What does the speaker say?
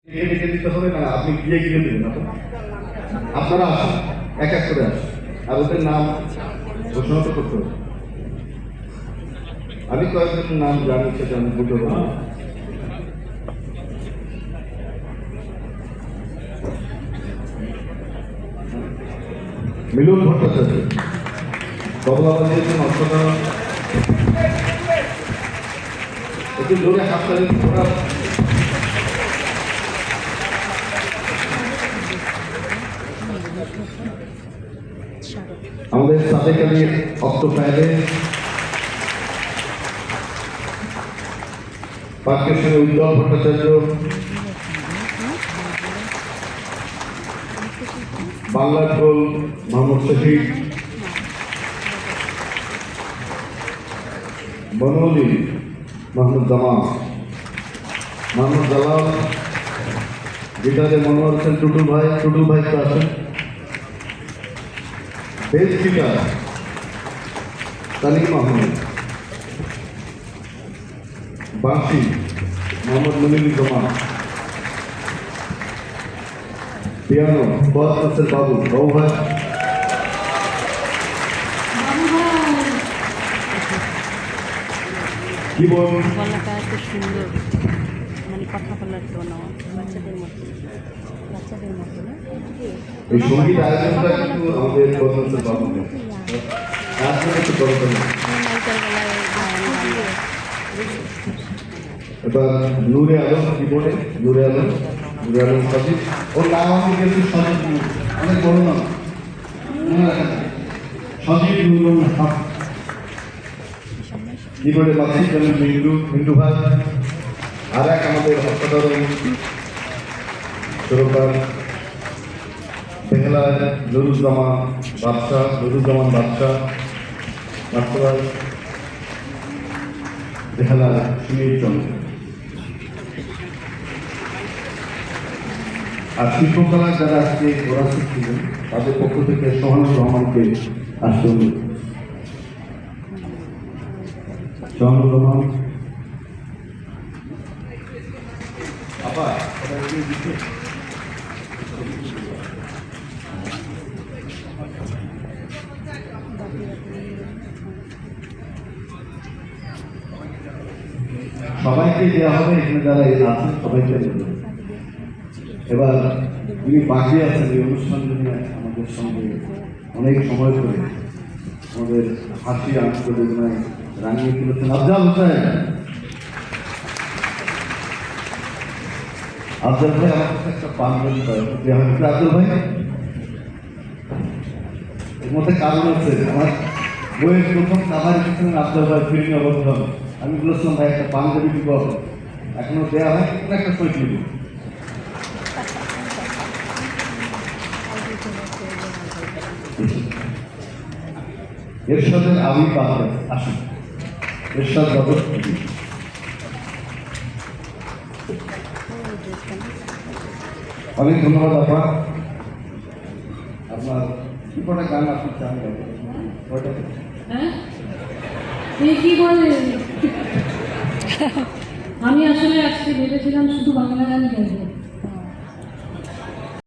লিখে দিতে হবে না, আপনি গিয়ে গিয়ে দেবেন। আপনারা আসুন, এক এক করে আসুন, আর ওদের নাম ঘোষণা তো করতে হবে। আমি কয়েকজনের নাম জানি, সেটা আমি বলতে পারবো। মিলন ভট্টাচার্য, কমলাবাদ দিয়েছেন অসাধারণ। একটু জোরে হাত তালি ওরা। আমাদের সাদেক আলী অক্টোফাইলে, পার্কের সঙ্গে উজ্জ্বল ভট্টাচার্য, বাংলার গোল মোহাম্মদ শফিক, বনৌলি মোহাম্মদ জামাল, মোহাম্মদ জালাল, গিটারে মনোয়ার হোসেন টুটুল ভাই তো আছেন, বেস গিটার তালিম আহমেদ, বাঁশি মোহাম্মদ মনিরুজ্জামান, পিয়ানো ফয়াদ নাসের বাবু ভাই, কিবোর্ড গলাটা এত সুন্দর, মানে কথা বলার টোন বাচ্চাদের মতো না? এই সঙ্গীত আয়োজনটা কিন্তু আমাদের বদনাসের বাবু তার জন্য একটু দরকার। এবার নূরে আলম কিবোর্ডে, নূরে আলম সজিব, ওর নাম আমি কিন্তু সজিব, অনেক বড় নাম, মনে রাখেন সজিব নুরুল হক। কিবোর্ডে মাসিক মিন্টু ভাই, আর এক আমাদের অসাধারণ সুরকার বেঙ্গলায় নুরুজ্জামান বাদশাহ, বাচ্চারাই বেহালায় সুনীল চন্দ্র। আর শিল্পকলা যারা আজকে ওরা শিখছিলেন তাদের পক্ষ থেকে সোহানুর রহমানকে আসতে হবে। সোহানুর রহমান সবাইকে দেওয়া হবে, এখানে যারা আছেন সবাইকে দেবে। এবার যিনি বাকি আছেন এই অনুষ্ঠান নিয়ে আমাদের সঙ্গে অনেক সময় ধরে আমাদের হাসি আন্তর্জাতিক রানিয়ে তুলেছেন আফজাল হোসেন। আফজাল ভাই আমার কাছে একটা পাঞ্জাবি দেওয়া হয়েছে। আফজাল ভাই এর মধ্যে কারণ আছে, আমার বইয়ের প্রথম কাভার এসেছিলেন আফজাল ভাই ফিল্ম অবস্থান। আমি বলেছিলাম ভাই একটা পাঞ্জাবি দিব, এখনো দেওয়া হয়, কোনো একটা সই দিব। এরশাদের আমি পাত্র আসুন, এরশাদ বাবর। অনেক ধন্যবাদ আপা। আপনার কি কটা গান আপনি চান? কি বলেন? আমি আসলে আজকে ভেবেছিলাম শুধু বাংলা গান গাইব।